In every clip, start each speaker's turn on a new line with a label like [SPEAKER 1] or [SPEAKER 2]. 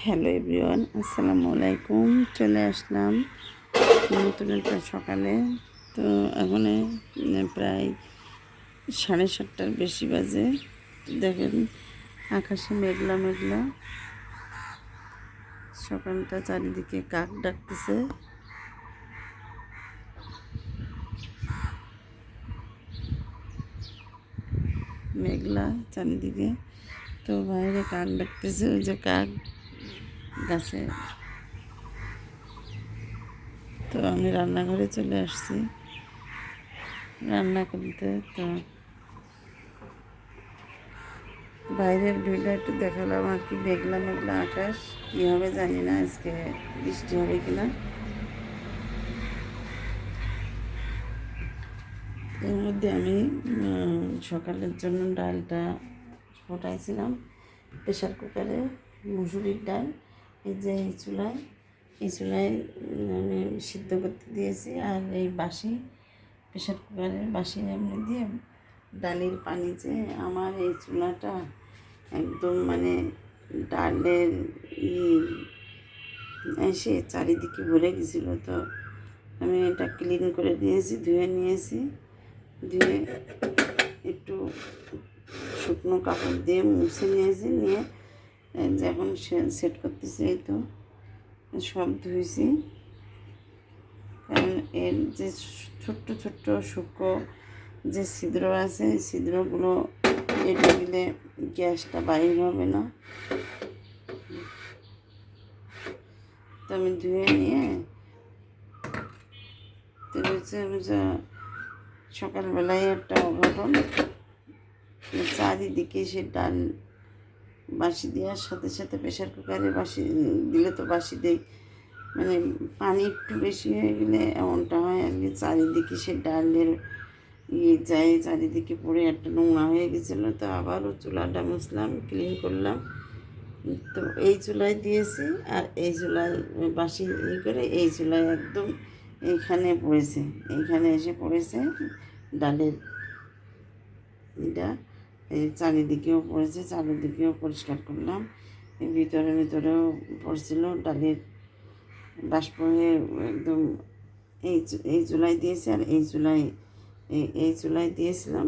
[SPEAKER 1] Hello everyone, আসসালামু আলাইকুম। চলে আসলাম নতুন একটা সকালে। তো এখন প্রায় 7:30টার বেশি বাজে। দেখেন আকাশে মেঘলা মেঘলা, সকালটা চারিদিকে কাক ডাকতেছে। মেঘলা চারিদিকে, তো বাইরে কাক ডাকতেছে। ওই যে কাক গাছে। তো আমি রান্নাঘরে চলে আসছি রান্না করতে। তো বাইরের ভিউটা একটু দেখালাম আর কি। মেঘলা মেঘলা আকাশ, কী হবে জানি না, আজকে বৃষ্টি হবে কিনা। এর মধ্যে আমি সকালের জন্য ডালটা ফোটাইছিলাম প্রেশার কুকারে, মুসুরির ডাল। এই যে এই চুলায় আমি সিদ্ধ করতে দিয়েছি। আর এই বাসি প্রেশার কুকারের বাসি এমনি দিয়ে ডালের পানি, যে আমার এই চুলাটা একদম মানে ডালের এসে চারিদিকে ভরে গেছিলো। তো আমি এটা ক্লিন করে নিয়েছি, ধুয়ে নিয়েছি। ধুয়ে একটু শুকনো কাপড় দিয়ে মুছে নিয়েছি। নিয়ে যখন সেট করতেছি, এই তো সব ধুয়েছি। কারণ এর যে ছোট্ট ছোট্ট শুকনো যে ছিদ্র আছে, এই ছিদ্রগুলো এটা দিলে গ্যাসটা বাইর হবে না। তো আমি ধুয়ে নিয়ে তো সকালবেলায় একটা অঘটন, চারিদিকে সে ডাল বাসি দেওয়ার সাথে সাথে প্রেশার কুকারে বাসি দিলে তো বাসি দেয়, মানে পানি একটু বেশি হয়ে গেলে এমনটা হয় আর কি। চারিদিকে সে ডালের যায়, চারিদিকে পড়ে একটা নোংরা হয়ে গেছিলো। তো আবারও চুলাটা মুছলাম, ক্লিন করলাম। তো এই চুলায় দিয়েছি, আর এই চুলায় বাসি করে এই চুলায় একদম এইখানে পড়েছে, এইখানে এসে পড়েছে ডালের এটা। এই চারিদিকেও পড়েছে, চারিদিকেও পরিষ্কার করলাম। এই ভিতরেও পড়ছিল ডালের বাষ্প হয়ে একদম। এই চুলায় দিয়েছি, আর এই চুলায় দিয়েছিলাম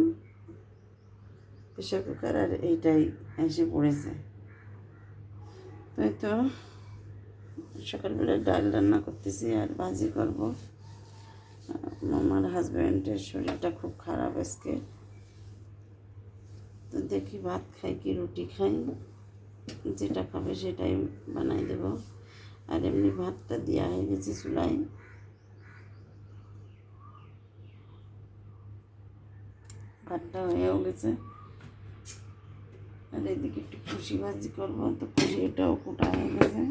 [SPEAKER 1] প্রেশার কুকার, আর এইটাই এসে পড়েছে। তাই তো সকালবেলায় ডাল রান্না করতেছি আর ভাজি করব। আমার হাজব্যান্ডের শরীরটা খুব খারাপ আজকে। তো দেখি ভাত খাই কি রুটি খাই, যেটা খাবে সেটাই বানাই দেব। আর এমনি ভাতটা দেওয়া হয়ে গেছে চুলায়। ভাতটা হয়েও গেছে। আর এদিকে একটু কুশি ভাজি করবো। তো কুশিটাও কুটা হয়ে গেছে,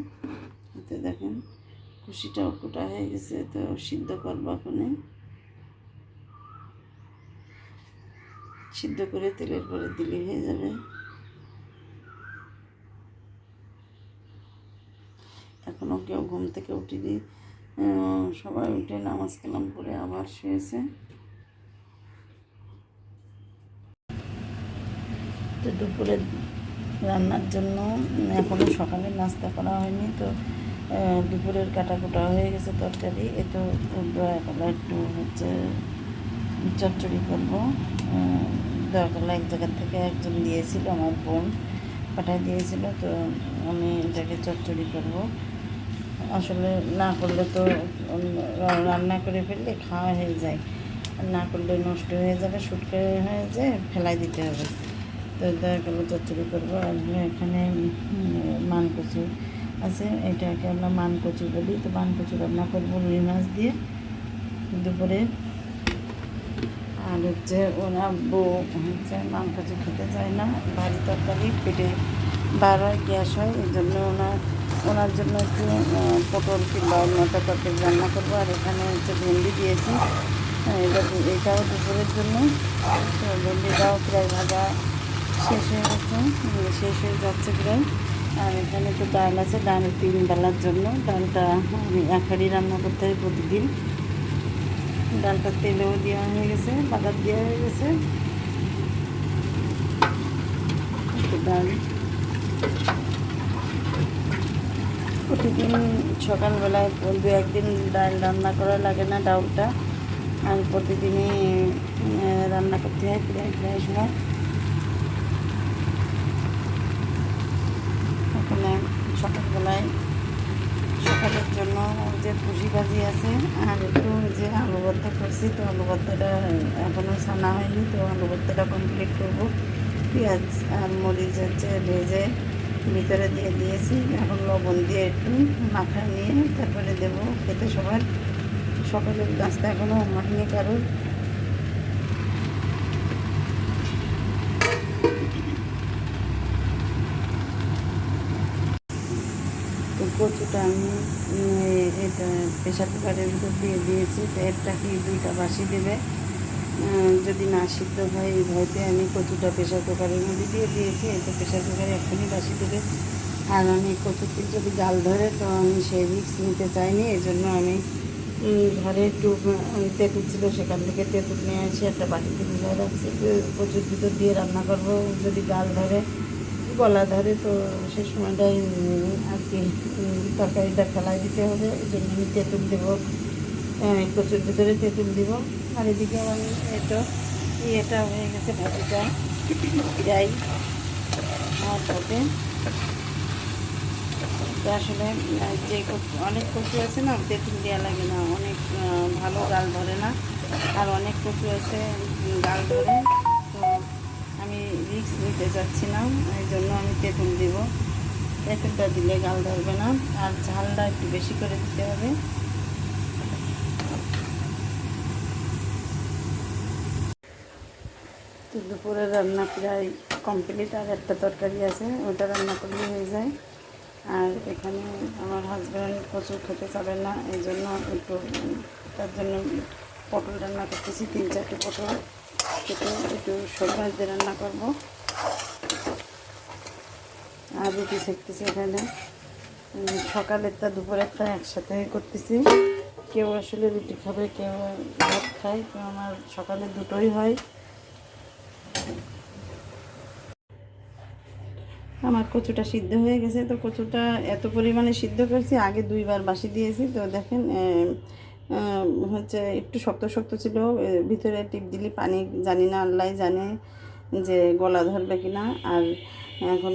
[SPEAKER 1] তো দেখেন কুশিটাও কুটা হয়ে গেছে। তো সিদ্ধ করবো এখন, সিদ্ধ করে তেলের পরে দিলে হয়ে যাবে। এখনও কেউ ঘুম থেকে উঠিনি, সবাই উঠে নামাজ কালাম করে আবার শুয়েছে। তো দুপুরে রান্নার জন্য এখনও সকালে নাস্তা করা হয়নি। তো দুপুরের কাটাকুটা হয়ে গেছে তরকারি। এ তো দয়াকলা একটু চচ্চড়ি করবো। দয়াকলা এক জায়গার থেকে একজন দিয়েছিল, আমার বোন পাঠিয়ে দিয়েছিল। তো আমি এটাকে চচ্চড়ি করব। আসলে না করলে তো রান্না করে ফেললে খাওয়া হয়ে যায়, না করলে নষ্ট হয়ে যাবে, শুটকে হয়ে যায়, ফেলাই দিতে হবে। তো দয়াকলা চচ্চড়ি করবো। আর এখানে মানকচু আছে, এটাকে আমরা মানকচু বলি। তো মানকচু রান্না করবো রুই মাছ দিয়ে দুপুরে। আর ওরা বউ মানকচু খেতে চায় না, ভারী তরকারি পেটে বার হয়, গ্যাস হয়। এই জন্য ওনার জন্য একটু পটল কিংবা অন্য তরকারি রান্না করবো। আর এখানে ভেন্ডি দিয়েছি, এটাও দুপুরের জন্য। তো ভেন্ডিটাও প্রায় ভাজা শেষ হয়ে যাচ্ছে প্রায়। আর এখানে তো ডাল আছে, ডাল 3 বেলার জন্য। ডালটা এক হাঁড়ি রান্না করতে হয় প্রতিদিন। ডালটা তেলেও দেওয়া হয়ে গেছে, বাগার দেওয়া হয়ে গেছে। ডাল প্রতিদিন সকালবেলায় দু একদিন ডাল রান্না করা লাগে না, ডাউলটা আর প্রতিদিনই রান্না করতে হয় প্রায় প্রায় সময়। এখানে সকালবেলায় সকালের জন্য যে ভুসি ভাজি আছে আর একটু যে আলু ভর্তা করছি, তো আলু ভর্তাটা এখনও ছানা হয়নি, তো আলু ভর্তাটা কমপ্লিট করবো। পেঁয়াজ আর মরিচ হচ্ছে ভেজে ভিতরে দিয়ে দিয়েছি, এখন লবণ দিয়ে একটু মাখায় নিয়ে তারপরে দেবো খেতে সবার। সকালের নাস্তা এখনও হয়নি কারোর। তো কচুটা আমি এটা প্রেশার কুকারের ভিতর দিয়ে দিয়েছি, তো একটা কি 2টা বাসি দেবে, যদি না সিদ্ধ হয় এই ভয়তে আমি কচুটা প্রেশার কুকারের মধ্যে দিয়ে দিয়েছি। এটা প্রেশার কুকারে এখনই বাসি দেবে। আর আমি কচুতে যদি গাল ধরে তো আমি সেই রিস্ক নিতে চাইনি, এই জন্য আমি ঘরে একটু তেঁতুল ছিল, সেখান থেকে তেঁতুল নিয়ে এসে একটা বাটিতে মিলিয়ে রাখছি। কচুর ভিতর দিয়ে রান্না করবো, যদি গাল ধরে গলা ধরে তো সে সময়টাই আর কি তরকারিটা ফেলাই দিতে হবে, এই জন্য আমি তেঁতুল দেবো, কচুর ভিতরে তেঁতুল দিব। আর এদিকে আমার এটা হয়ে গেছে ভাজিটা যাই আর সাথে তো আসলে যে অনেক কচু আছে না তেঁতুল দেওয়া লাগে না, অনেক ভালো গাল ধরে না, আর অনেক কচু আছে গাল ধরে, তো আমি রিস্ক নিতে চাচ্ছি না, এই জন্য আমি তেঁতুল দিব। তেঁতুলটা দিলে গাল ধরবে না, আর ঝালটা একটু বেশি করে দিতে হবে। তো দুপুরের রান্না প্রায় কমপ্লিট, আর একটা তরকারি আছে ওটা রান্না করলে হয়ে যায়। আর এখানে আমার হাজব্যান্ড প্রচুর খেতে চাবে না, এই জন্য একটু তার জন্য পটল রান্না করতেছি, 3-4টে পটল কেটে একটু সব মাছ দিয়ে রান্না করব। আর রুটি সেঁকতেছি এখানে, সকালেরটা দুপুরেরটা একসাথে করতেছি। কেউ আসলে রুটি খাবে, কেউ ভাত খায়, তো আমার সকালে দুটোই হয়। আমার কচুটা সিদ্ধ হয়ে গেছে, তো কচুটা এত পরিমাণে সিদ্ধ করছি, আগে 2বার বাসি দিয়েছি, তো দেখেন হচ্ছে একটু শক্ত শক্ত ছিল, ভিতরে টিপ দিলে পানি জানি না, আল্লাহ জানে যে গলা ধরবে কিনা। আর এখন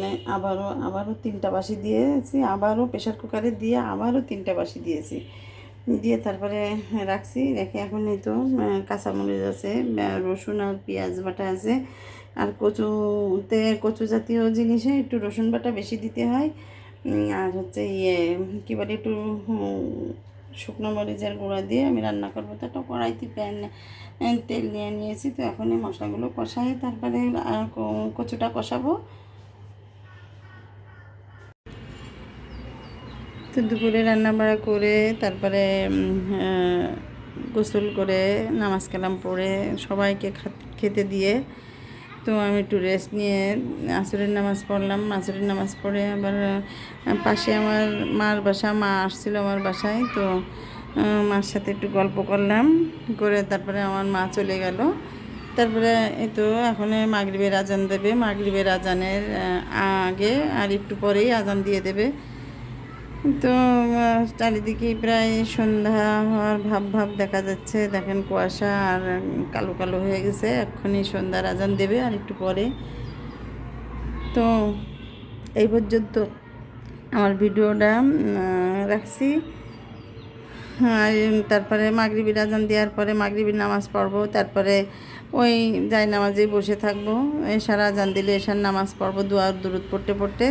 [SPEAKER 1] আবারও 3টা বাসি দিয়েছি, আবারও প্রেশার কুকারে দিয়ে আবারও 3টা বাসি দিয়েছি, দিয়ে তারপরে রাখছি। রেখে এখন এই তো কাঁচামরিচ আছে, রসুন আর পেঁয়াজ বাটা আছে। আর কচু জাতীয় জিনিসে একটু রসুন বাটা বেশি দিতে হয়। আর হচ্ছে কী বলে একটু শুকনো মরিচের গুঁড়া দিয়ে আমি রান্না করবো। তো একটা কড়াইতে তেল নিয়ে নিয়েছি, তো এখন এই মশলাগুলো কষাই তারপরে কচুটা কষাবো। তো দুপুরে রান্নাবাড়া করে তারপরে গোসল করে নামাজ কালাম পড়ে সবাইকে খেতে দিয়ে তো আমি একটু রেস্ট নিয়ে আসরের নামাজ পড়লাম। আসরের নামাজ পড়ে আবার পাশে আমার মার বাসা, মা আসছিল আমার বাসায়, তো মার সাথে একটু গল্প করলাম, করে তারপরে আমার মা চলে গেল। তারপরে এই তো এখন মাগরিবের আজান দেবে, মাগরিবের আজানের আগে আর একটু পরেই আজান দিয়ে দেবে। তো চারিদিকে প্রায় সন্ধ্যা হওয়ার ভাব ভাব দেখা যাচ্ছে, দেখেন কুয়াশা আর কালো কালো হয়ে গেছে, এক্ষুনি সন্ধ্যার আজান দেবে আর একটু পরে। তো এই পর্যন্ত আমার ভিডিওটা রাখছি। আর তারপরে মাগরিবের আজান দেওয়ার পরে মাগরিবের নামাজ পড়বো, তারপরে ওই যাই নামাজেই বসে থাকবো। এশার আজান দিলে এশার নামাজ পড়বো, দোয়া দুরুদ পড়তে পড়তে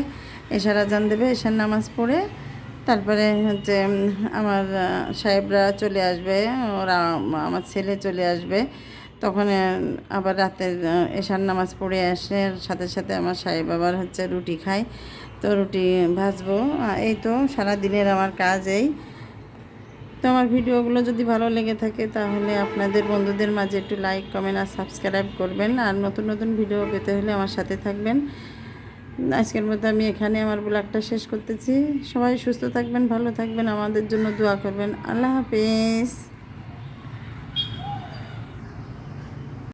[SPEAKER 1] এশার আজান দেবে, এশার নামাজ পড়ে তারপরে হচ্ছে আমার সাহেবরা চলে আসবে, ওরা আমার ছেলে চলে আসবে, তখন আবার রাতের এশার নামাজ পড়ে আসে সাথে সাথে আমার সাহেব আবার হচ্ছে রুটি খায়, তো রুটি ভাজবো। এই তো সারা দিনের আমার কাজ এই। তো আমার ভিডিওগুলো যদি ভালো লেগে থাকে তাহলে আপনাদের বন্ধুদের মাঝে একটু লাইক, কমেন্ট আর সাবস্ক্রাইব করবেন, আর নতুন নতুন ভিডিও পেতে হলে আমার সাথে থাকবেন। আজকের মতো আমি এখানে আমার ব্লগটা শেষ করতেছি। সবাই সুস্থ থাকবেন, ভালো থাকবেন, আমাদের জন্য দোয়া করবেন। আল্লাহ হাফেজ।